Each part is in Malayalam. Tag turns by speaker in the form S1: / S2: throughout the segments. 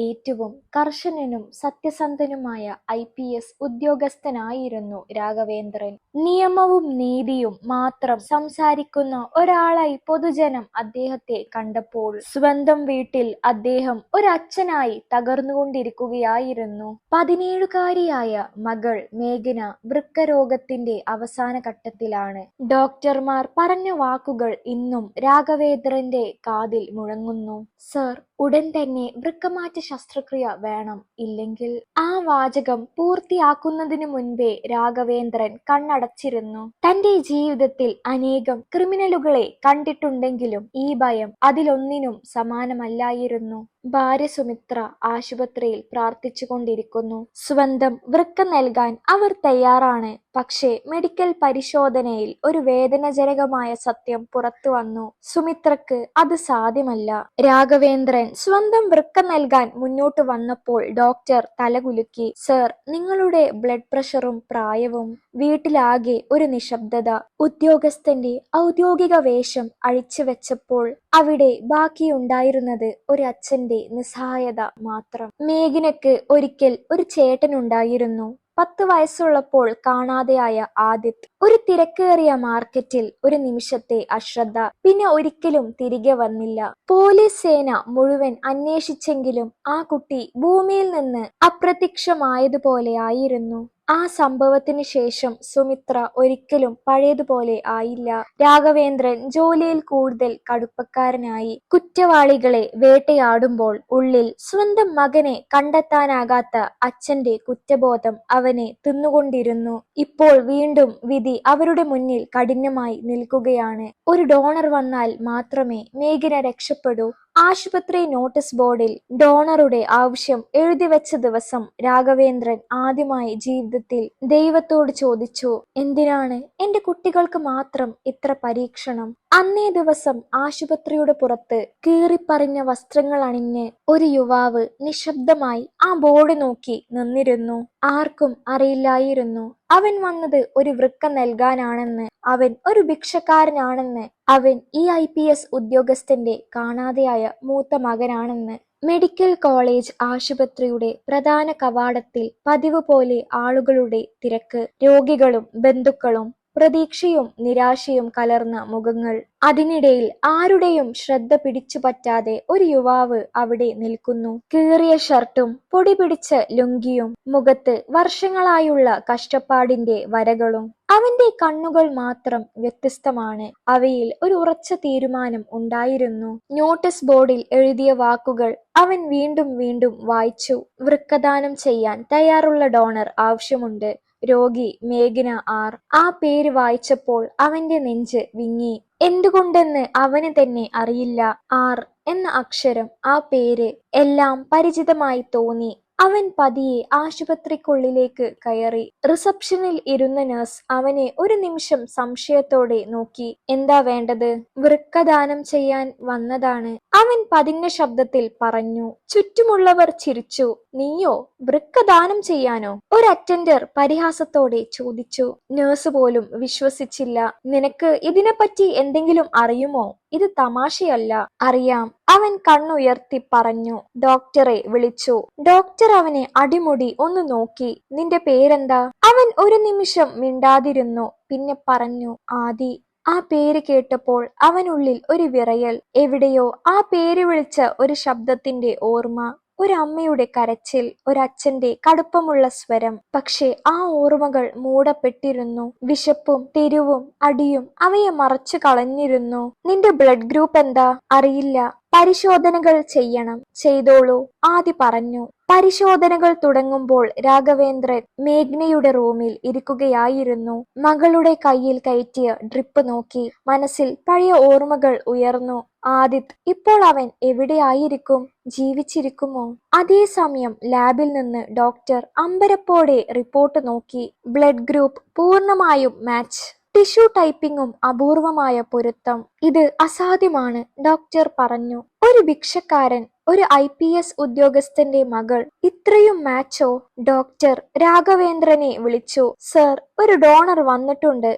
S1: ഏറ്റവും കർശനനും സത്യസന്ധനുമായ IPS ഉദ്യോഗസ്ഥനായിരുന്നു രാഘവേന്ദ്രൻ. നിയമവും നീതിയും മാത്രം സംസാരിക്കുന്ന ഒരാളായി പൊതുജനം അദ്ദേഹത്തെ കണ്ടപ്പോൾ സ്വന്തം വീട്ടിൽ അദ്ദേഹം ഒരച്ഛനായി തകർന്നുകൊണ്ടിരിക്കുകയായിരുന്നു. 17കാരിയായ മകൾ മേഘന വൃക്കരോഗത്തിന്റെ അവസാന ഘട്ടത്തിലാണ്. ഡോക്ടർമാർ പറഞ്ഞ വാക്കുകൾ ഇന്നും രാഘവേന്ദ്രന്റെ കാതിൽ മുഴങ്ങുന്നു. സർ, ഉടൻ തന്നെ വൃക്കമാറ്റ ശസ്ത്രക്രിയ വേണം, ഇല്ലെങ്കിൽ. ആ വാചകം പൂർത്തിയാക്കുന്നതിനു മുൻപേ രാഘവേന്ദ്രൻ കണ്ണടച്ചിരുന്നു. തന്റെ ജീവിതത്തിൽ അനേകം ക്രിമിനലുകളെ കണ്ടിട്ടുണ്ടെങ്കിലും ഈ ഭയം അതിലൊന്നിനും സമാനമല്ലായിരുന്നു. ഭാര്യ സുമിത്ര ആശുപത്രിയിൽ പ്രാർത്ഥിച്ചുകൊണ്ടിരിക്കുന്നു. സ്വന്തം വൃക്ക നൽകാൻ അവർ തയ്യാറാണ്. പക്ഷേ മെഡിക്കൽ പരിശോധനയിൽ ഒരു വേദനാജനകമായ സത്യം പുറത്തു വന്നു. സുമിത്രക്ക് അത് സാധ്യമല്ല. രാഘവേന്ദ്രൻ സ്വന്തം വൃക്ക നൽകാൻ മുന്നോട്ട് വന്നപ്പോൾ ഡോക്ടർ തലകുലുക്കി. സർ, നിങ്ങളുടെ ബ്ലഡ് പ്രഷറും പ്രായവും. വീട്ടിലാകെ ഒരു നിശബ്ദത. ഉദ്യോഗസ്ഥന്റെ ഔദ്യോഗിക വേഷം അഴിച്ചു വെച്ചപ്പോൾ അവിടെ ബാക്കിയുണ്ടായിരുന്നത് ഒരു അച്ഛന്റെ നിസ്സഹായത മാത്രം. മേഘനയ്ക്ക് ഒരിക്കൽ ഒരു ചേട്ടനുണ്ടായിരുന്നു. 10 വയസ്സുള്ളപ്പോൾ കാണാതെയായ ആദിത്. ഒരു തിരക്കേറിയ മാർക്കറ്റിൽ ഒരു നിമിഷത്തെ അശ്രദ്ധ, പിന്നെ ഒരിക്കലും തിരികെ വന്നില്ല. പോലീസ് സേന മുഴുവൻ അന്വേഷിച്ചെങ്കിലും ആ കുട്ടി ഭൂമിയിൽ നിന്ന് അപ്രത്യക്ഷമായതുപോലെ ആയിരുന്നു. ആ സംഭവത്തിന് ശേഷം സുമിത്ര ഒരിക്കലും പഴയതുപോലെ ആയില്ല. രാഘവേന്ദ്രൻ ജോലിയിൽ കൂടുതൽ കടുപ്പക്കാരനായി. കുറ്റവാളികളെ വേട്ടയാടുമ്പോൾ ഉള്ളിൽ സ്വന്തം മകനെ കണ്ടെത്താനാകാത്ത അച്ഛന്റെ കുറ്റബോധം അവനെ തിന്നുകൊണ്ടിരുന്നു. ഇപ്പോൾ വീണ്ടും വിധി അവരുടെ മുന്നിൽ കഠിനമായി നിൽക്കുകയാണ്. ഒരു ഡോണർ വന്നാൽ മാത്രമേ മേഘന രക്ഷപ്പെടൂ. ആശുപത്രി നോട്ടീസ് ബോർഡിൽ ഡോണറുടെ ആവശ്യം എഴുതിവെച്ച ദിവസം രാഘവേന്ദ്രൻ ആദ്യമായി ജീവിതത്തിൽ ദൈവത്തോട് ചോദിച്ചു, എന്തിനാണ് എന്റെ കുട്ടികൾക്ക് മാത്രം ഇത്ര പരീക്ഷണം? അന്നേ ദിവസം ആശുപത്രിയുടെ പുറത്ത് കീറിപ്പറിഞ്ഞ വസ്ത്രങ്ങൾ അണിഞ്ഞ് ഒരു യുവാവ് നിശബ്ദമായി ആ ബോർഡ് നോക്കി നിന്നിരുന്നു. ആർക്കും അറിയില്ലായിരുന്നു അവൻ വന്നത് ഒരു വൃക്ക നൽകാനാണെന്ന്, അവൻ ഒരു ഭിക്ഷക്കാരനാണെന്ന്, അവൻ ഈ IPS ഉദ്യോഗസ്ഥന്റെ കാണാതെയായ മൂത്ത മകനാണെന്ന്. മെഡിക്കൽ കോളേജ് ആശുപത്രിയുടെ പ്രധാന കവാടത്തിൽ പതിവ് പോലെ ആളുകളുടെ തിരക്ക്. രോഗികളും ബന്ധുക്കളും, പ്രതീക്ഷയും നിരാശയും കലർന്ന മുഖങ്ങൾ. അതിനിടയിൽ ആരുടെയും ശ്രദ്ധ പിടിച്ചുപറ്റാതെ ഒരു യുവാവ് അവിടെ നിൽക്കുന്നു. കീറിയ ഷർട്ടും പൊടി പിടിച്ച ലുങ്കിയും, മുഖത്ത് വർഷങ്ങളായുള്ള കഷ്ടപ്പാടിന്റെ വരകളും. അവന്റെ കണ്ണുകൾ മാത്രം വ്യത്യസ്തമാണ്. അവയിൽ ഒരു ഉറച്ച തീരുമാനം ഉണ്ടായിരുന്നു. നോട്ടീസ് ബോർഡിൽ എഴുതിയ വാക്കുകൾ അവൻ വീണ്ടും വീണ്ടും വായിച്ചു. വൃക്കദാനം ചെയ്യാൻ തയ്യാറുള്ള ഡോണർ ആവശ്യമുണ്ട്. രോഗി മേഘന ആർ. ആ പേര് വായിച്ചപ്പോൾ അവന്റെ നെഞ്ച് വിങ്ങി. എന്തുകൊണ്ടെന്ന് അവന് തന്നെ അറിയില്ല. ആർ എന്ന അക്ഷരം, ആ പേര്, എല്ലാം പരിചിതമായി തോന്നി. അവൻ പതിയെ ആശുപത്രിക്കുള്ളിലേക്ക് കയറി. റിസപ്ഷനിൽ ഇരുന്ന നഴ്സ് അവനെ ഒരു നിമിഷം സംശയത്തോടെ നോക്കി. എന്താ വേണ്ടത്? വൃക്കദാനം ചെയ്യാൻ വന്നതാണ്, അവൻ പതിഞ്ഞ ശബ്ദത്തിൽ പറഞ്ഞു. ചുറ്റുമുള്ളവർ ചിരിച്ചു. നീയോ വൃക്കദാനം ചെയ്യാനോ? ഒരു അറ്റൻഡർ പരിഹാസത്തോടെ ചോദിച്ചു. നഴ്സ് പോലും വിശ്വസിച്ചില്ല. നിനക്ക് ഇതിനെപ്പറ്റി എന്തെങ്കിലും അറിയുമോ? ഇത് തമാശയല്ല. അറിയാം, അവൻ കണ്ണുയർത്തി പറഞ്ഞു. ഡോക്ടറെ വിളിച്ചു. ഡോക്ടർ അവനെ അടിമുടി ഒന്ന് നോക്കി. നിന്റെ പേരെന്താ? അവൻ ഒരു നിമിഷം മിണ്ടാതിരുന്നു. പിന്നെ പറഞ്ഞു, ആദി. ആ പേര് കേട്ടപ്പോൾ അവനുള്ളിൽ ഒരു വിറയൽ. എവിടെയോ ആ പേര് വിളിച്ച ഒരു ശബ്ദത്തിന്റെ ഓർമ്മ. ഒരു അമ്മയുടെ കരച്ചിൽ, ഒരച്ഛന്റെ കടുപ്പമുള്ള സ്വരം. പക്ഷെ ആ ഓർമ്മകൾ മൂടപ്പെട്ടിരുന്നു. വിശപ്പും തെരുവും അടിയും അവയെ മറച്ചു കളഞ്ഞിരുന്നു. നിന്റെ ബ്ലഡ് ഗ്രൂപ്പ് എന്താ? അറിയില്ല. പരിശോധനകൾ ചെയ്യണം. ചെയ്തോളൂ, ആദി പറഞ്ഞു. പരിശോധനകൾ തുടങ്ങുമ്പോൾ രാഘവേന്ദ്രൻ മേഘ്നയുടെ റൂമിൽ ഇരിക്കുകയായിരുന്നു. മകളുടെ കയ്യിൽ കയറ്റിയ ഡ്രിപ്പ് നോക്കി. മനസ്സിൽ പഴയ ഓർമ്മകൾ ഉയർന്നു. ആദിത്, ഇപ്പോൾ അവൻ എവിടെയായിരിക്കും? ജീവിച്ചിരിക്കുമോ? അതേസമയം ലാബിൽ നിന്ന് ഡോക്ടർ അമ്പരപ്പോടെ റിപ്പോർട്ട് നോക്കി. ബ്ലഡ് ഗ്രൂപ്പ് പൂർണ്ണമായും മാച്ച്. ടിഷ്യൂ ടൈപ്പിംഗും അപൂർവമായ പൊരുത്തം. ഇത് അസാധ്യമാണ്, ഡോക്ടർ പറഞ്ഞു. ഒരു ഭിക്ഷക്കാരൻ, ഒരു IPS ഉദ്യോഗസ്ഥന്റെ മകൾ, ഇത്രയും മാച്ചോ? ഡോക്ടർ രാഘവേന്ദ്രനെ വിളിച്ചു. സർ, ഒരു ഡോണർ വന്നിട്ടുണ്ട്.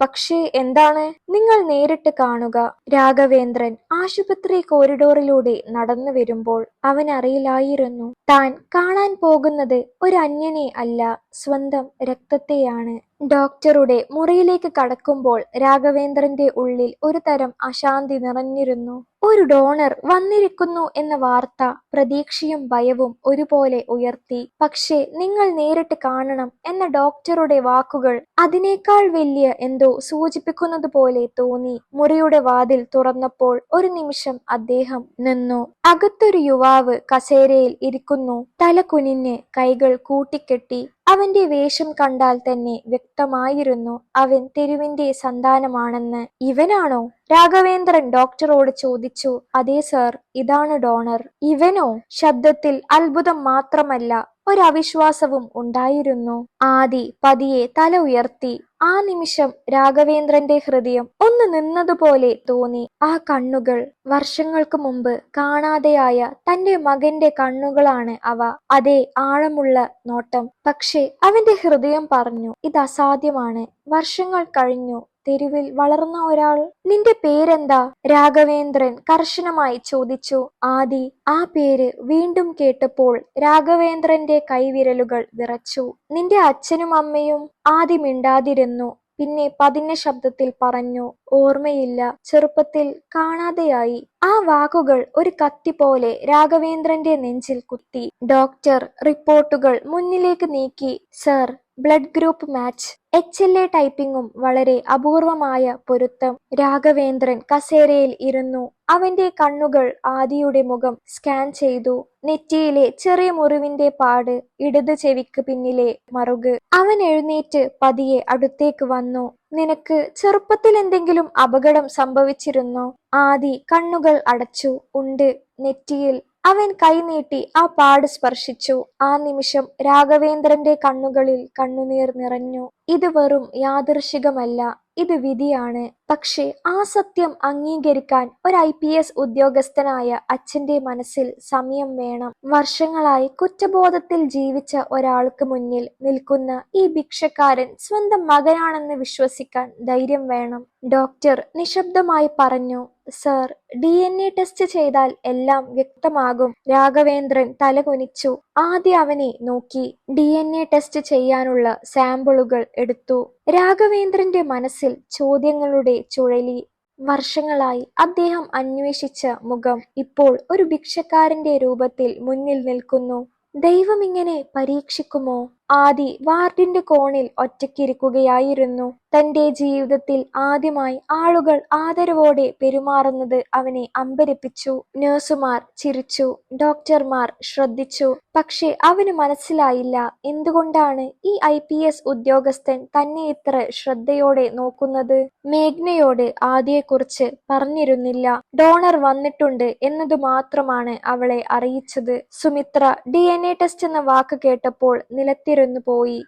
S1: പക്ഷേ എന്താണ്? നിങ്ങൾ നേരിട്ട് കാണുക. രാഘവേന്ദ്രൻ ആശുപത്രി കോറിഡോറിലൂടെ നടന്നു വരുമ്പോൾ അവനറിയില്ലായിരുന്നു താൻ കാണാൻ പോകുന്നത് ഒരു അന്യനെ അല്ല, സ്വന്തം രക്തത്തെയാണ്. ഡോക്ടറുടെ മുറിയിലേക്ക് കടക്കുമ്പോൾ രാഘവേന്ദ്രന്റെ ഉള്ളിൽ ഒരു തരം അശാന്തി നിറഞ്ഞിരുന്നു. ഒരു ഡോണർ വന്നിരിക്കുന്നു എന്ന വാർത്ത പ്രതീക്ഷയും ഭയവും ഒരുപോലെ ഉയർത്തി. പക്ഷേ നിങ്ങൾ നേരിട്ട് കാണണം എന്ന ഡോക്ടറുടെ വാക്കുകൾ അതിനേക്കാൾ വലിയ എന്തോ സൂചിപ്പിക്കുന്നത് പോലെ തോന്നി. മുറിയുടെ വാതിൽ തുറന്നപ്പോൾ ഒരു നിമിഷം അദ്ദേഹം നിന്നു. അകത്തൊരു യുവാവ് കസേരയിൽ ഇരിക്കുന്നു, തല കുനിഞ്ഞ് കൈകൾ കൂട്ടിക്കെട്ടി. അവന്റെ വേഷം കണ്ടാൽ തന്നെ വ്യക്തമായിരുന്നു അവൻ തെരുവിന്റെ സന്താനമാണെന്ന്. ഇവനാണോ? രാഘവേന്ദ്രൻ ഡോക്ടറോട് ചോദിച്ചു. അതെ സർ, ഇതാണ് ഡോണർ. ഇവനോ? ശബ്ദത്തിൽ അത്ഭുതം മാത്രമല്ല, ഒരവിശ്വാസവും ഉണ്ടായിരുന്നു. ആദി പതിയെ തല ഉയർത്തി. ആ നിമിഷം രാഘവേന്ദ്രന്റെ ഹൃദയം ഒന്ന് നിന്നതുപോലെ തോന്നി. ആ കണ്ണുകൾ വർഷങ്ങൾക്ക് മുമ്പ് കാണാതെയായ തന്റെ മകന്റെ കണ്ണുകളാണ് അവ. അതേ ആഴമുള്ള നോട്ടം. പക്ഷെ അവന്റെ ഹൃദയം പറഞ്ഞു, ഇത് അസാധ്യമാണ്. വർഷങ്ങൾ കഴിഞ്ഞു, തെരുവിൽ വളർന്ന ഒരാൾ. നിന്റെ പേരെന്താ? രാഘവേന്ദ്രൻ കർശനമായി ചോദിച്ചു. ആദി. ആ പേര് വീണ്ടും കേട്ടപ്പോൾ രാഘവേന്ദ്രന്റെ കൈവിരലുകൾ വിറച്ചു. നിന്റെ അച്ഛനും അമ്മയും? ആദി മിണ്ടാതിരുന്നു. പിന്നെ പതിഞ്ഞ ശബ്ദത്തിൽ പറഞ്ഞു, ഓർമ്മയില്ല, ചെറുപ്പത്തിൽ കാണാതെയായി. ആ വാക്കുകൾ ഒരു കത്തി പോലെ രാഘവേന്ദ്രന്റെ നെഞ്ചിൽ കുത്തി. ഡോക്ടർ റിപ്പോർട്ടുകൾ മുന്നിലേക്ക് നീക്കി. Sir, blood group match, HLA ടൈപ്പിംഗും വളരെ അപൂർവമായ പൊരുത്തം. രാഘവേന്ദ്രൻ കസേരയിൽ ഇരുന്നു. അവന്റെ കണ്ണുകൾ ആദിയുടെ മുഖം സ്കാൻ ചെയ്തു. നെറ്റിയിലെ ചെറിയ മുറിവിന്റെ പാട്, ഇടത് ചെവിക്ക് പിന്നിലെ മറുക്. അവൻ എഴുന്നേറ്റ് പതിയെ അടുത്തേക്ക് വന്നു. നിനക്ക് ചെറുപ്പത്തിൽ എന്തെങ്കിലും അപകടം സംഭവിച്ചിരുന്നോ? ആദി കണ്ണുകൾ അടച്ചു. ഉണ്ട്, നെറ്റിയിൽ. അവൻ കൈനീട്ടി ആ പാട് സ്പർശിച്ചു. ആ നിമിഷം രാഘവേന്ദ്രന്റെ കണ്ണുകളിൽ കണ്ണുനീർ നിറഞ്ഞു. ഇത് വെറും യാദൃശികമല്ല, ഇത് വിധിയാണ്. പക്ഷെ ആ സത്യം അംഗീകരിക്കാൻ ഒരു IPS ഉദ്യോഗസ്ഥനായ അച്ഛന്റെ മനസ്സിൽ സമയം വേണം. വർഷങ്ങളായി കുറ്റബോധത്തിൽ ജീവിച്ച ഒരാൾക്ക് മുന്നിൽ നിൽക്കുന്ന ഈ ഭിക്ഷക്കാരൻ സ്വന്തം മകനാണെന്ന് വിശ്വസിക്കാൻ ധൈര്യം വേണം. ഡോക്ടർ നിശബ്ദമായി പറഞ്ഞു. സർ, DNA ടെസ്റ്റ് ചെയ്താൽ എല്ലാം വ്യക്തമാകും. രാഘവേന്ദ്രൻ തലകുനിച്ചു. ആദ്യം അവനെ നോക്കി. DNA ടെസ്റ്റ് ചെയ്യാനുള്ള സാമ്പിളുകൾ എടുത്തു. രാഘവേന്ദ്രന്റെ മനസ്സിൽ ചോദ്യങ്ങളുടെ ചുഴലി. വർഷങ്ങളായി അദ്ദേഹം അന്വേഷിച്ച മുഖം ഇപ്പോൾ ഒരു ഭിക്ഷക്കാരന്റെ രൂപത്തിൽ മുന്നിൽ നിൽക്കുന്നു. ദൈവം ഇങ്ങനെ പരീക്ഷിക്കുമോ? ആദി വാർഡിന്റെ കോണിൽ ഒറ്റയ്ക്കിരിക്കുകയായിരുന്നു. തന്റെ ജീവിതത്തിൽ ആദ്യമായി ആളുകൾ ആദരവോടെ പെരുമാറുന്നത് അവനെ അമ്പരപ്പിച്ചു. നഴ്സുമാർ ചിരിച്ചു, ഡോക്ടർമാർ ശ്രദ്ധിച്ചു. പക്ഷെ അവന് മനസ്സിലായില്ല എന്തുകൊണ്ടാണ് ഈ IPS ഉദ്യോഗസ്ഥൻ തന്നെ ഇത്ര ശ്രദ്ധയോടെ നോക്കുന്നത്. മേഘ്നയോട് ആദിയെക്കുറിച്ച് പറഞ്ഞിരുന്നില്ല. ഡോണർ വന്നിട്ടുണ്ട് എന്നതു മാത്രമാണ് അവളെ അറിയിച്ചത്. സുമിത്ര DNA ടെസ്റ്റ് എന്ന വാക്ക് കേട്ടപ്പോൾ നിലത്തിരുന്നു പോയി.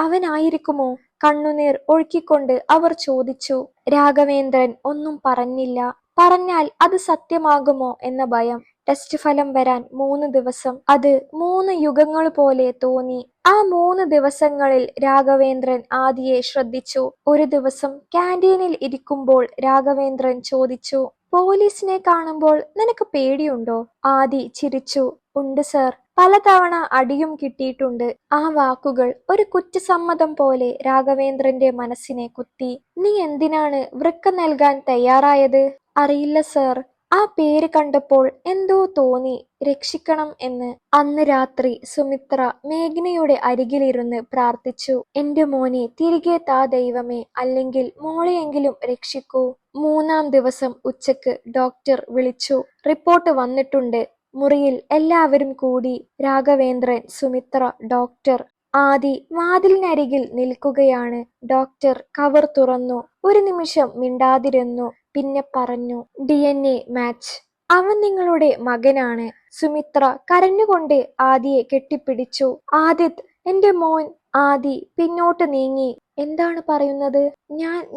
S1: അവനായിരിക്കുമോ? കണ്ണുനീർ ഒഴുക്കിക്കൊണ്ട് അവർ ചോദിച്ചു. രാഘവേന്ദ്രൻ ഒന്നും പറഞ്ഞില്ല. പറഞ്ഞാൽ അത് സത്യമാകുമോ എന്ന ഭയം. ടെസ്റ്റ് ഫലം വരാൻ 3 ദിവസം. അത് 3 യുഗങ്ങൾ പോലെ തോന്നി. ആ 3 ദിവസങ്ങളിൽ രാഘവേന്ദ്രൻ ആദിയെ ശ്രദ്ധിച്ചു. ഒരു ദിവസം ക്യാന്റീനിൽ ഇരിക്കുമ്പോൾ രാഘവേന്ദ്രൻ ചോദിച്ചു, പോലീസിനെ കാണുമ്പോൾ നിനക്ക് പേടിയുണ്ടോ? ആദി ചിരിച്ചു. ഉണ്ട് സർ, പലതവണ അടിയും കിട്ടിയിട്ടുണ്ട്. ആ വാക്കുകൾ ഒരു കുറ്റസമ്മതം പോലെ രാഘവേന്ദ്രന്റെ മനസ്സിനെ കുത്തി. നീ എന്തിനാണ് വൃക്ക നൽകാൻ തയ്യാറായത്? അറിയില്ല സർ, ആ പേര് കണ്ടപ്പോൾ എന്തോ തോന്നി, രക്ഷിക്കണം എന്ന്. അന്ന് രാത്രി സുമിത്ര മേഘ്നയുടെ അരികിലിരുന്ന് പ്രാർത്ഥിച്ചു. എന്റെ മോനെ തിരികെ താ ദൈവമേ, അല്ലെങ്കിൽ മോളെയെങ്കിലും രക്ഷിക്കൂ. 3-ാം ദിവസം ഉച്ചക്ക് ഡോക്ടർ വിളിച്ചു. റിപ്പോർട്ട് വന്നിട്ടുണ്ട്. മുറിയിൽ എല്ലാവരും കൂടി. രാഘവേന്ദ്രൻ, സുമിത്ര, ഡോക്ടർ. ആദി വാതിലിനരികിൽ നിൽക്കുകയാണ്. ഡോക്ടർ കവർ തുറന്നു. ഒരു നിമിഷം മിണ്ടാതിരുന്നു. പിന്നെ പറഞ്ഞു, DNA മാച്ച്. അവൻ നിങ്ങളുടെ മകനാണ്. സുമിത്ര കരഞ്ഞുകൊണ്ട് ആദിയെ കെട്ടിപ്പിടിച്ചു. ആദിത്, എന്റെ മോൻ. ആദി പിന്നോട്ട് നീങ്ങി. എന്താണ് പറയുന്നത്?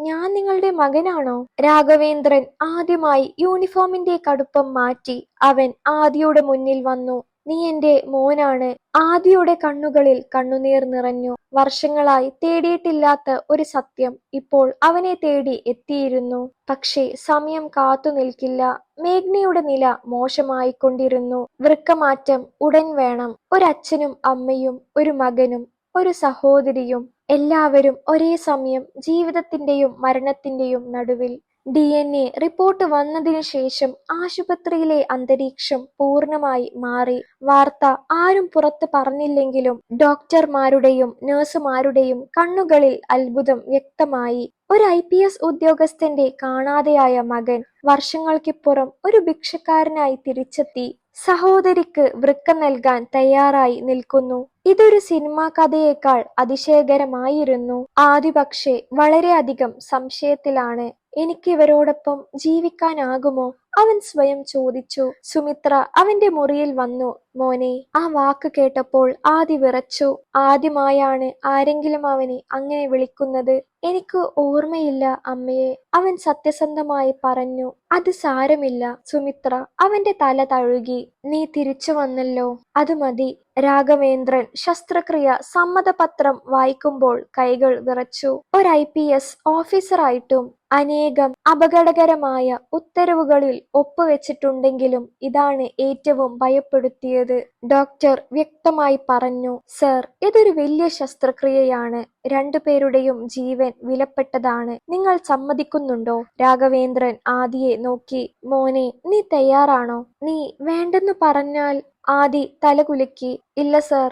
S1: ഞാൻ നിങ്ങളുടെ മകനാണോ? രാഘവേന്ദ്രൻ ആദ്യമായി യൂണിഫോമിന്റെ കടുപ്പം മാറ്റി അവൻ ആദിയുടെ മുന്നിൽ വന്നു. നീ എന്റെ മോനാണ്. ആദിയുടെ കണ്ണുകളിൽ കണ്ണുനീർ നിറഞ്ഞു. വർഷങ്ങളായി തേടിയിട്ടില്ലാത്ത ഒരു സത്യം ഇപ്പോൾ അവനെ തേടി എത്തിയിരുന്നു. പക്ഷേ സമയം കാത്തു നിൽക്കില്ല. മേഘ്നയുടെ നില മോശമായിക്കൊണ്ടിരുന്നു. വൃക്കമാറ്റം ഉടൻ വേണം. ഒരച്ഛനും അമ്മയും ഒരു മകനും ഒരു സഹോദരിയും എല്ലാവരും ഒരേ സമയം ജീവിതത്തിന്റെയും മരണത്തിന്റെയും നടുവിൽ. DNA റിപ്പോർട്ട് വന്നതിനു ശേഷം ആശുപത്രിയിലെ അന്തരീക്ഷം പൂർണ്ണമായി മാറി. വാർത്ത ആരും പുറത്ത് പറഞ്ഞില്ലെങ്കിലും ഡോക്ടർമാരുടെയും നഴ്സുമാരുടെയും കണ്ണുകളിൽ അത്ഭുതം വ്യക്തമായി. ഒരു IPS ഉദ്യോഗസ്ഥന്റെ കാണാതെയായ മകൻ വർഷങ്ങൾക്കിപ്പുറം ഒരു ഭിക്ഷക്കാരനായി തിരിച്ചെത്തി. സഹോദരിക്ക് വൃക്ക നൽകാൻ തയ്യാറായി നിൽക്കുന്നു. ഇതൊരു സിനിമാ കഥയേക്കാൾ അതിശയകരമായിരുന്നു. ആദി പക്ഷേ വളരെയധികം സംശയത്തിലാണ്. എനിക്ക് ഇവരോടൊപ്പം ജീവിക്കാനാകുമോ? അവൻ സ്വയം ചോദിച്ചു. സുമിത്ര അവന്റെ മുറിയിൽ വന്നു. മോനെ. ആ വാക്ക് കേട്ടപ്പോൾ ആദി വിറച്ചു. ആദ്യമായാണ് ആരെങ്കിലും അവനെ അങ്ങനെ വിളിക്കുന്നത്. എനിക്ക് ഓർമ്മയില്ല അമ്മയെ, അവൻ സത്യസന്ധമായി പറഞ്ഞു. അത് സാരമില്ല സുമിത്ര അവന്റെ തല തഴുകി. നീ തിരിച്ചു വന്നല്ലോ, അത് മതി. രാഘവേന്ദ്രൻ ശസ്ത്രക്രിയ സമ്മതപത്രം വായിക്കുമ്പോൾ കൈകൾ വിറച്ചു. ഒരു IPS ഓഫീസറായിട്ടും അനേകം അപകടകരമായ ഉത്തരവുകളിൽ ഒപ്പുവെച്ചിട്ടുണ്ടെങ്കിലും ഇതാണ് ഏറ്റവും ഭയപ്പെടുത്തിയത്. ഡോക്ടർ വ്യക്തമായി പറഞ്ഞു. സർ, ഇതൊരു വലിയ ശസ്ത്രക്രിയയാണ്. രണ്ടുപേരുടെയും ജീവൻ വിലപ്പെട്ടതാണ്. നിങ്ങൾ സമ്മതിക്കുന്നുണ്ടോ? രാഘവേന്ദ്രൻ ആദിയെ നോക്കി. മോനെ, നീ തയ്യാറാണോ? നീ വേണ്ടെന്ന് പറഞ്ഞാൽ? ആദി തലകുലുക്കി. ഇല്ല സർ.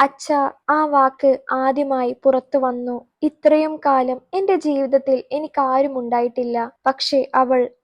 S1: അച്ഛാ. ആ വാക്ക് ആദ്യമായി പുറത്തു വന്നു. ഇത്രയും കാലം എന്റെ ജീവിതത്തിൽ എനിക്കാരും ഉണ്ടായിട്ടില്ല. പക്ഷേ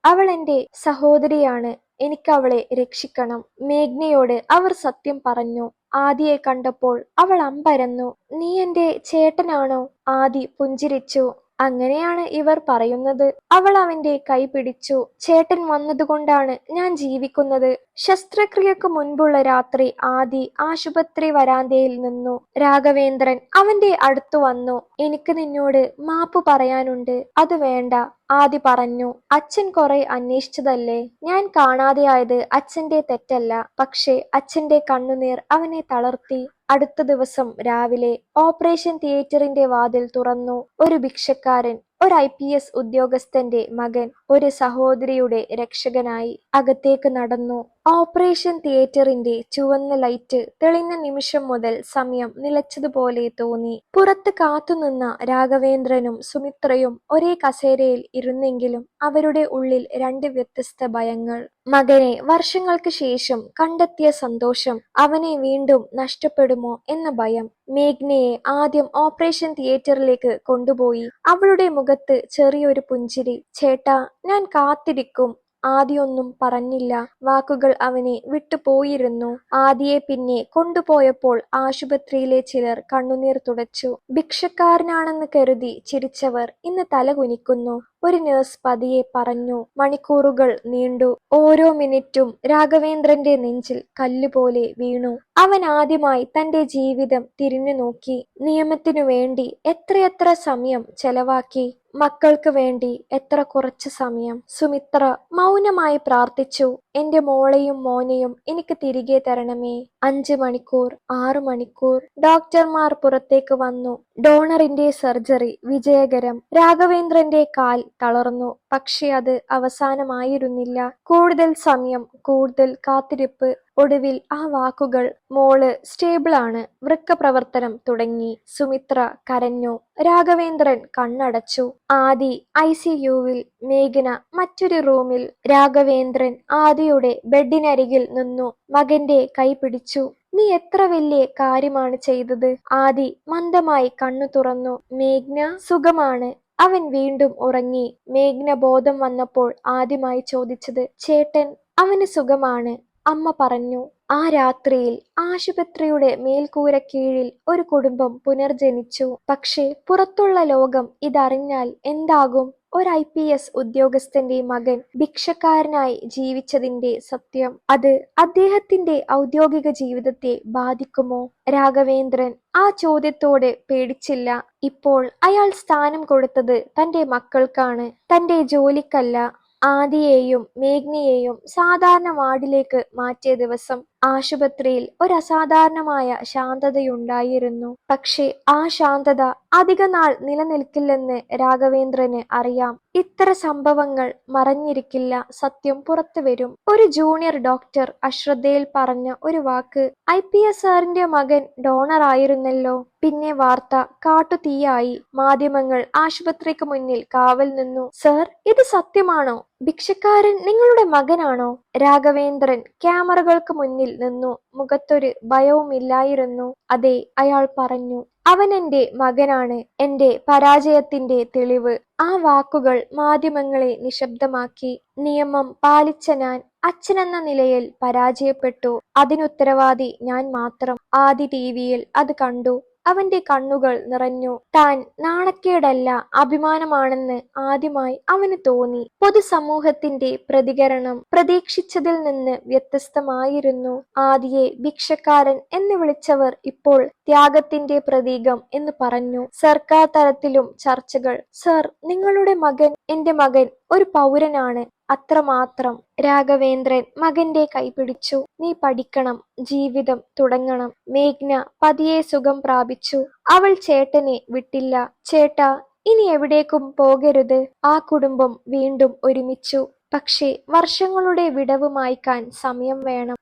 S1: അവൾ എന്റെ സഹോദരിയാണ്. എനിക്കവളെ രക്ഷിക്കണം. മേഘ്നയോട് അവർ സത്യം പറഞ്ഞു. ആദിയെ കണ്ടപ്പോൾ അവൾ അമ്പരന്നു. നീ എന്റെ ചേട്ടനാണോ? ആദി പുഞ്ചിരിച്ചു. അങ്ങനെയാണ് ഇവർ പറയുന്നത്. അവൾ അവന്റെ കൈ പിടിച്ചു. ചേട്ടൻ വന്നതുകൊണ്ടാണ് ഞാൻ ജീവിക്കുന്നത്. ശസ്ത്രക്രിയക്ക് മുൻപുള്ള രാത്രി ആദി ആശുപത്രി വരാന്തയിൽ നിന്നു. രാഘവേന്ദ്രൻ അവന്റെ അടുത്തു വന്നു. എനിക്ക് നിന്നോട് മാപ്പ് പറയാനുണ്ട്. അത് വേണ്ട, ആദി പറഞ്ഞു. അച്ഛൻ കുറെ അന്വേഷിച്ചതല്ലേ. ഞാൻ കാണാതെയായത് അച്ഛന്റെ തെറ്റല്ല. പക്ഷേ അച്ഛന്റെ കണ്ണുനീർ അവനെ തളർത്തി. അടുത്ത ദിവസം രാവിലെ ഓപ്പറേഷൻ തിയേറ്ററിന്റെ വാതിൽ തുറന്നു. ഒരു ഭിക്ഷക്കാരൻ, ഒരു IPS ഉദ്യോഗസ്ഥന്റെ മകൻ, ഒരു സഹോദരിയുടെ രക്ഷകനായി അകത്തേക്ക് നടന്നു. ഓപ്പറേഷൻ തിയേറ്ററിന്റെ ചുവന്ന ലൈറ്റ് തെളിഞ്ഞ നിമിഷം മുതൽ സമയം നിലച്ചതുപോലെ തോന്നി. പുറത്ത് കാത്തുനിന്ന രാഘവേന്ദ്രനും സുമിത്രയും ഒരേ കസേരയിൽ ഇരുന്നെങ്കിലും അവരുടെ ഉള്ളിൽ രണ്ട് വ്യത്യസ്ത ഭയങ്ങൾ. മകനെ വർഷങ്ങൾക്ക് ശേഷം കണ്ടെത്തിയ സന്തോഷം അവനെ വീണ്ടും നഷ്ടപ്പെടുമോ എന്ന ഭയം. മേഘ്നയെ ആദ്യം ഓപ്പറേഷൻ തിയേറ്ററിലേക്ക് കൊണ്ടുപോയി. അവളുടെ മുഖത്ത് ചെറിയൊരു പുഞ്ചിരി. ചേട്ടാ, ഞാൻ കാത്തിരിക്കും. ആദിയൊന്നും പറഞ്ഞില്ല. വാക്കുകൾ അവനെ വിട്ടുപോയിരുന്നു. ആദിയെ പിന്നെ കൊണ്ടുപോയപ്പോൾ ആശുപത്രിയിലെ ചിലർ കണ്ണുനീർ തുടച്ചു. ഭിക്ഷക്കാരനാണെന്ന് കരുതി ചിരിച്ചവർ ഇന്ന് തലകുനിക്കുന്നു. ഒരു നഴ്സ് പതിയെ പറഞ്ഞു. മണിക്കൂറുകൾ നീണ്ടു. ഓരോ മിനിറ്റും രാഘവേന്ദ്രന്റെ നെഞ്ചിൽ കല്ലുപോലെ വീണു. അവൻ ആദ്യമായി തന്റെ ജീവിതം തിരിഞ്ഞു നോക്കി. നിയമത്തിനു വേണ്ടി എത്രയെത്ര സമയം ചെലവാക്കി. മക്കൾക്ക് വേണ്ടി എത്ര കുറച്ച് സമയം. സുമിത്ര മൗനമായി പ്രാർത്ഥിച്ചു. എന്റെ മോളെയും മോനെയും എനിക്ക് തിരികെ തരണമേ. 5 മണിക്കൂർ, 6 മണിക്കൂർ. ഡോക്ടർമാർ പുറത്തേക്ക് വന്നു. ഡോണറിന്റെ സർജറി വിജയകരം. രാഘവേന്ദ്രന്റെ കാൽ തളർന്നു. പക്ഷെ അത് അവസാനമായിരുന്നില്ല. കൂടുതൽ സമയം, കൂടുതൽ കാത്തിരിപ്പ്. ഒടുവിൽ ആ വാക്കുകൾ. മോള് സ്റ്റേബിൾ ആണ്. വൃക്ക പ്രവർത്തനം തുടങ്ങി. സുമിത്ര കരഞ്ഞു. രാഘവേന്ദ്രൻ കണ്ണടച്ചു. ആദി ICUവിൽ. മേഘന മറ്റൊരു റൂമിൽ. രാഘവേന്ദ്രൻ ആദിയുടെ ബെഡിനരികിൽ നിന്നു. മകന്റെ കൈ പിടിച്ചു. നീ എത്ര വലിയ കാര്യമാണ് ചെയ്തത്. ആദി മന്ദമായി കണ്ണു തുറന്നു. മേഘ്ന സുഖമാണ്. അവൻ വീണ്ടും ഉറങ്ങി. മേഘ്ന ബോധം വന്നപ്പോൾ ആദ്യമായി ചോദിച്ചത് ചേട്ടൻ. അവന് സുഖമാണ്, അമ്മ പറഞ്ഞു. ആ രാത്രിയിൽ ആശുപത്രിയുടെ മേൽക്കൂര കീഴിൽ ഒരു കുടുംബം പുനർജനിച്ചു. പക്ഷേ പുറത്തുള്ള ലോകം ഇതറിഞ്ഞാൽ എന്താകും? ഒരു IPS ഉദ്യോഗസ്ഥന്റെ മകൻ ഭിക്ഷക്കാരനായി ജീവിച്ചതിന്റെ സത്യം അത് അദ്ദേഹത്തിന്റെ ഔദ്യോഗിക ജീവിതത്തെ ബാധിക്കുമോ? രാഘവേന്ദ്രൻ ആ ചോദ്യത്തോട് പേടിച്ചില്ല. ഇപ്പോൾ അയാൾ സ്ഥാനം കൊടുത്തത് തന്റെ മക്കൾക്കാണ്, തന്റെ ജോലിക്കല്ല. ആദിയെയും മേഘ്നയെയും സാധാരണ വാർഡിലേക്ക് മാറ്റിയ ദിവസം ആശുപത്രിയിൽ ഒരു അസാധാരണമായ ശാന്തതയുണ്ടായിരുന്നു. പക്ഷെ ആ ശാന്തത അധികനാൾ നിലനിൽക്കില്ലെന്ന് രാഘവേന്ദ്രന് അറിയാം. ഇത്ര സംഭവങ്ങൾ മറഞ്ഞിരിക്കില്ല, സത്യം പുറത്തുവരും. ഒരു ജൂനിയർ ഡോക്ടർ അശ്രദ്ധയിൽ പറഞ്ഞ ഒരു വാക്ക്. IPS സാറിന്റെ മകൻ ഡോണർ ആയിരുന്നല്ലോ. പിന്നെ വാർത്ത കാട്ടുതീയായി. മാധ്യമങ്ങൾ ആശുപത്രിക്ക് മുന്നിൽ കാവൽ നിന്നു. സർ, ഇത് സത്യമാണോ? ഭിക്ഷക്കാരൻ നിങ്ങളുടെ മകനാണോ? രാഘവേന്ദ്രൻ ക്യാമറകൾക്ക് മുന്നിൽ നിന്നു. മുഖത്തൊരു ഭയവുമില്ലായിരുന്നു. അതെ, അയാൾ പറഞ്ഞു. അവൻ എന്റെ മകനാണ്, എന്റെ പരാജയത്തിന്റെ തെളിവ്. ആ വാക്കുകൾ മാധ്യമങ്ങളെ നിശബ്ദമാക്കി. നിയമം പാലിച്ച ഞാൻ അച്ഛനെന്ന നിലയിൽ പരാജയപ്പെട്ടു. അതിനുത്തരവാദി ഞാൻ മാത്രം. ആദി ടിവിയിൽ അത് കണ്ടു. അവന്റെ കണ്ണുകൾ നിറഞ്ഞു. താൻ നാണക്കേടല്ല, അഭിമാനമാണെന്ന് ആദ്യമായി അവന് തോന്നി. പൊതുസമൂഹത്തിന്റെ പ്രതികരണം പ്രതീക്ഷിച്ചതിൽ നിന്ന് വ്യത്യസ്തമായിരുന്നു. ആദിയെ ഭിക്ഷക്കാരൻ എന്ന് വിളിച്ചവർ ഇപ്പോൾ ത്യാഗത്തിന്റെ പ്രതീകം എന്ന് പറഞ്ഞു. സർക്കാർ തലത്തിലും ചർച്ചകൾ. സർ, നിങ്ങളുടെ മകൻ എന്റെ മകൻ ഒരു പൗരനാണ്, അത്രമാത്രം. രാഘവേന്ദ്രൻ മകന്റെ കൈപിടിച്ചു. നീ പഠിക്കണം, ജീവിതം തുടങ്ങണം. മേഘ്ന പതിയെ സുഖം പ്രാപിച്ചു. അവൾ ചേട്ടനെ വിട്ടില്ല. ചേട്ടാ, ഇനി എവിടേക്കും പോകരുത്. ആ കുടുംബം വീണ്ടും ഒരുമിച്ചു. പക്ഷേ വർഷങ്ങളുടെ വിടവ് മായ്ക്കാൻ സമയം വേണം.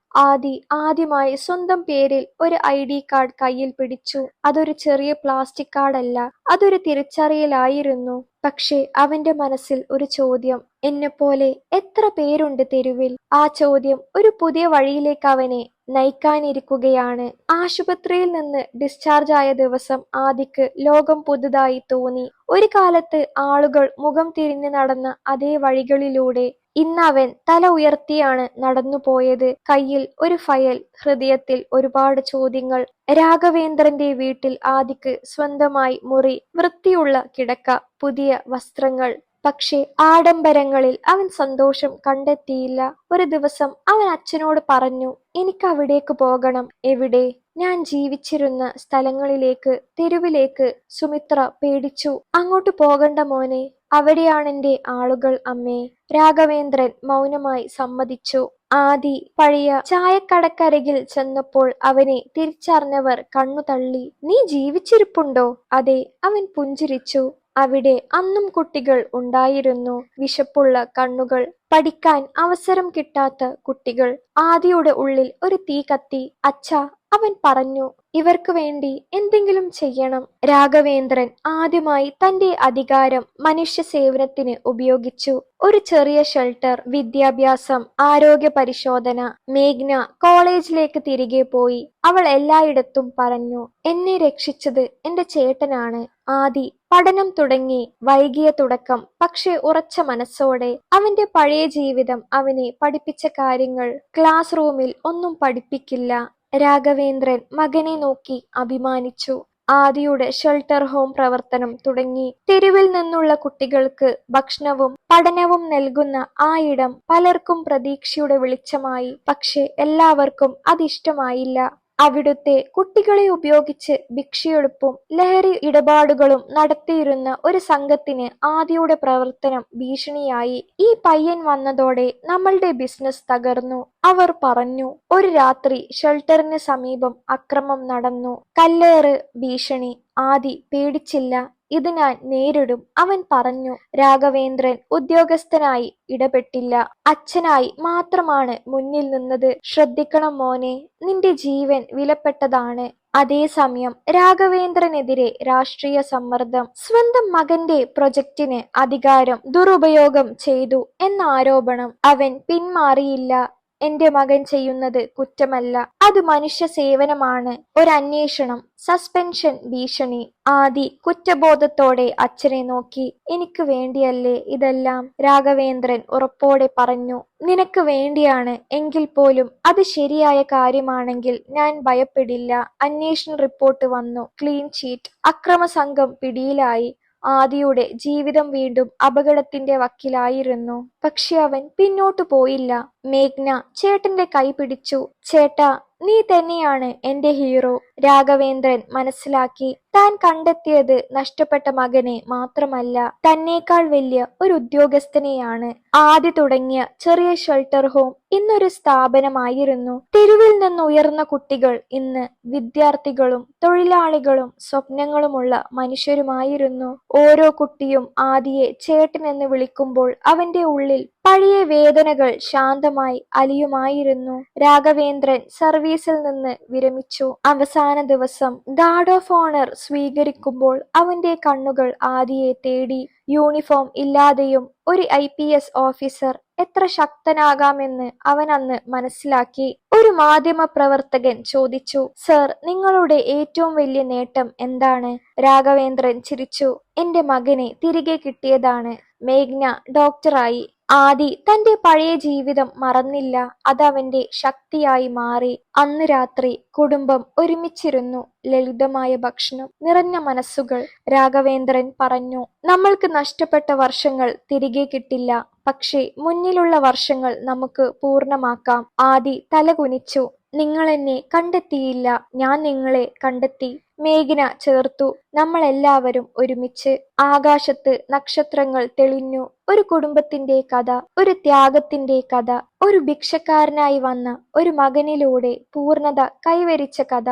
S1: ആദ്യമായി സ്വന്തം പേരിൽ ഒരു ID കാർഡ് കയ്യിൽ പിടിച്ചു. അതൊരു ചെറിയ പ്ലാസ്റ്റിക് കാർഡല്ല, അതൊരു തിരിച്ചറിയലായിരുന്നു. പക്ഷേ അവന്റെ മനസ്സിൽ ഒരു ചോദ്യം. എന്നെപ്പോലെ എത്ര പേരുണ്ട് തെരുവിൽ? ആ ചോദ്യം ഒരു പുതിയ വഴിയിലേക്ക് അവനെ നയിക്കാനിരിക്കുകയാണ്. ആശുപത്രിയിൽ നിന്ന് ഡിസ്ചാർജ് ആയ ദിവസം ആദിക്ക് ലോകം പുതുതായി തോന്നി. ഒരു കാലത്ത് ആളുകൾ മുഖം തിരിഞ്ഞു നടന്ന അതേ വഴികളിലൂടെ ഇന്നവൻ തല ഉയർത്തിയാണ് നടന്നുപോയത്. കയ്യിൽ ഒരു ഫയൽ, ഹൃദയത്തിൽ ഒരുപാട് ചോദ്യങ്ങൾ. രാഘവേന്ദ്രന്റെ വീട്ടിൽ ആദിക്ക് സ്വന്തമായി മുറി, വൃത്തിയുള്ള കിടക്ക, പുതിയ വസ്ത്രങ്ങൾ. പക്ഷെ ആഡംബരങ്ങളിൽ അവൻ സന്തോഷം കണ്ടെത്തിയില്ല. ഒരു ദിവസം അവൻ അച്ഛനോട് പറഞ്ഞു, എനിക്ക് അവിടേക്ക് പോകണം. എവിടെ? ഞാൻ ജീവിച്ചിരുന്ന സ്ഥലങ്ങളിലേക്ക്, തെരുവിലേക്ക്. സുമിത്ര പേടിച്ചു. അങ്ങോട്ട് പോകണ്ട മോനെ, അവിടെയാണെന്റെ ആളുകൾ അമ്മേ. രാഘവേന്ദ്രൻ മൗനമായി സമ്മതിച്ചു. ആദി പഴയ ചായക്കടക്കരികിൽ ചെന്നപ്പോൾ അവനെ തിരിച്ചറിഞ്ഞവർ കണ്ണു തള്ളി. നീ ജീവിച്ചിരിപ്പുണ്ടോ? അതെ, അവൻ പുഞ്ചിരിച്ചു. അവിടെ അന്നും കുട്ടികൾ ഉണ്ടായിരുന്നു. വിശപ്പുള്ള കണ്ണുകൾ, പഠിക്കാൻ അവസരം കിട്ടാത്ത കുട്ടികൾ. ആദിയുടെ ഉള്ളിൽ ഒരു തീ കത്തി. അച്ഛാ, അവൻ പറഞ്ഞു, ഇവർക്ക് വേണ്ടി എന്തെങ്കിലും ചെയ്യണം. രാഘവേന്ദ്രൻ ആദ്യമായി തന്റെ അധികാരം മനുഷ്യ സേവനത്തിന് ഉപയോഗിച്ചു. ഒരു ചെറിയ ഷെൽട്ടർ, വിദ്യാഭ്യാസം, ആരോഗ്യ പരിശോധന. മേഘ്ന കോളേജിലേക്ക് തിരികെ പോയി. അവൾ എല്ലായിടത്തും പറഞ്ഞു, എന്നെ രക്ഷിച്ചത് എന്റെ ചേട്ടനാണ്. ആദി പഠനം തുടങ്ങി. വൈകിയ തുടക്കം, പക്ഷെ ഉറച്ച മനസ്സോടെ. അവന്റെ പഴയ ജീവിതം അവനെ പഠിപ്പിച്ച കാര്യങ്ങൾ ക്ലാസ് റൂമിൽ ഒന്നും പഠിപ്പിക്കില്ല. രാഘവേന്ദ്രൻ മകനെ നോക്കി അഭിമാനിച്ചു. ആദിയുടെ ഷെൽട്ടർ ഹോം പ്രവർത്തനം തുടങ്ങി. തെരുവിൽ നിന്നുള്ള കുട്ടികൾക്ക് ഭക്ഷണവും പഠനവും നൽകുന്ന ആ ഇടം പലർക്കും പ്രതീക്ഷയുടെ വെളിച്ചമായി. പക്ഷെ എല്ലാവർക്കും അതിഷ്ടമായില്ല. അവിടുത്തെ കുട്ടികളെ ഉപയോഗിച്ച് ഭിക്ഷയെടുപ്പും ലഹരി ഇടപാടുകളും നടത്തിയിരുന്ന ഒരു സംഘത്തിന് ആദിയുടെ പ്രവർത്തനം ഭീഷണിയായി. ഈ പയ്യൻ വന്നതോടെ നമ്മളുടെ ബിസിനസ് തകർന്നു, അവർ പറഞ്ഞു. ഒരു രാത്രി ഷെൽട്ടറിന് സമീപം അക്രമം നടന്നു. കല്ലേറ്, ഭീഷണി. ആദി പേടിച്ചില്ല. ഇത് ഞാൻ നേരിടും, അവൻ പറഞ്ഞു. രാഘവേന്ദ്രൻ ഉദ്യോഗസ്ഥനായി ഇടപെട്ടില്ല, അച്ഛനായി മാത്രമാണ് മുന്നിൽ നിന്നത്. ശ്രദ്ധിക്കണം മോനെ, നിന്റെ ജീവൻ വിലപ്പെട്ടതാണ്. അതേസമയം രാഘവേന്ദ്രനെതിരെ രാഷ്ട്രീയ സമ്മർദ്ദം. സ്വന്തം മകന്റെ പ്രൊജക്ടിന് അധികാരം ദുരുപയോഗം ചെയ്തു എന്ന ആരോപണം. അവൻ പിന്മാറിയില്ല. എന്റെ മകൻ ചെയ്യുന്നത് കുറ്റമല്ല, അത് മനുഷ്യ സേവനമാണ്. ഒരു അന്വേഷണം, സസ്പെൻഷൻ, ഭീഷണി. ആദി കുറ്റബോധത്തോടെ അച്ഛനെ നോക്കി. എനിക്ക് വേണ്ടിയല്ലേ ഇതെല്ലാം? രാഘവേന്ദ്രൻ ഉറപ്പോടെ പറഞ്ഞു. നിനക്ക് വേണ്ടിയാണ്, എങ്കിൽ പോലും അത് ശരിയായ കാര്യമാണെങ്കിൽ ഞാൻ ഭയപ്പെടില്ല. അന്വേഷണ റിപ്പോർട്ട് വന്നു. Clean cheat. അക്രമ സംഘം പിടിയിലായി. ആദിയുടെ ജീവിതം വീണ്ടും അപകടത്തിന്റെ വക്കിലായിരുന്നു. പക്ഷെ അവൻ പിന്നോട്ടു പോയില്ല. മേഘ്ന ചേട്ടന്റെ കൈ പിടിച്ചു. ചേട്ടാ, നീ തന്നെയാണ് എന്റെ ഹീറോ. രാഘവേന്ദ്രൻ മനസ്സിലാക്കി. താൻ കണ്ടെത്തിയത് നഷ്ടപ്പെട്ട മകനെ മാത്രമല്ല, തന്നേക്കാൾ വലിയ ഒരു ഉദ്യോഗസ്ഥനെയാണ്. ആദ്യ തുടങ്ങിയ ചെറിയ ഷെൽട്ടർ ഹോം ഇന്നൊരു സ്ഥാപനമായിരുന്നു. തെരുവിൽ നിന്ന് ഉയർന്ന കുട്ടികൾ ഇന്ന് വിദ്യാർത്ഥികളും തൊഴിലാളികളും സ്വപ്നങ്ങളുമുള്ള മനുഷ്യരുമായിരുന്നു. ഓരോ കുട്ടിയും ആദിയെ ചേട്ടനെന്ന് വിളിക്കുമ്പോൾ അവന്റെ ഉള്ളിൽ പഴയ വേദനകൾ ശാന്തമായി അലിയുമായിരുന്നു. രാഘവേന്ദ്രൻ സർവീസിൽ നിന്ന് വിരമിച്ചു. അവസാന ദിവസം ഗാർഡ് ഓഫ് ഓണർ സ്വീകരിക്കുമ്പോൾ അവന്റെ കണ്ണുകൾ ആദിയെ തേടി. യൂണിഫോം ഇല്ലാതെയും ഒരു IPS ഓഫീസർ എത്ര ശക്തനാകാമെന്ന് അവൻ അന്ന് മനസ്സിലാക്കി. ഒരു മാധ്യമ പ്രവർത്തകൻ ചോദിച്ചു, സർ, നിങ്ങളുടെ ഏറ്റവും വലിയ നേട്ടം എന്താണ്? രാഘവേന്ദ്രൻ ചിരിച്ചു. എന്റെ മകനെ തിരികെ കിട്ടിയതാണ്. മേഘ്ന ഡോക്ടറായി. ആദി തന്റെ പഴയ ജീവിതം മറന്നില്ല. അതവന്റെ ശക്തിയായി മാറി. അന്ന് രാത്രി കുടുംബം ഒരുമിച്ചിരുന്നു. ലളിതമായ ഭക്ഷണം, നിറഞ്ഞ മനസ്സുകൾ. രാഘവേന്ദ്രൻ പറഞ്ഞു, നമ്മൾക്ക് നഷ്ടപ്പെട്ട വർഷങ്ങൾ തിരികെ കിട്ടില്ല, പക്ഷേ മുന്നിലുള്ള വർഷങ്ങൾ നമുക്ക് പൂർണ്ണമാക്കാം. ആദി തലകുനിച്ചു. നിങ്ങൾ എന്നെ കണ്ടെത്തിയില്ല, ഞാൻ നിങ്ങളെ കണ്ടെത്തി. മേഘ്ന ചേർത്തു. നമ്മളെല്ലാവരും ഒരുമിച്ച്. ആകാശത്ത് നക്ഷത്രങ്ങൾ തെളിഞ്ഞു. ഒരു കുടുംബത്തിന്റെ കഥ, ഒരു ത്യാഗത്തിന്റെ കഥ, ഒരു ഭിക്ഷക്കാരനായി വന്ന ഒരു മകനിലൂടെ പൂർണ്ണത കൈവരിച്ച കഥ.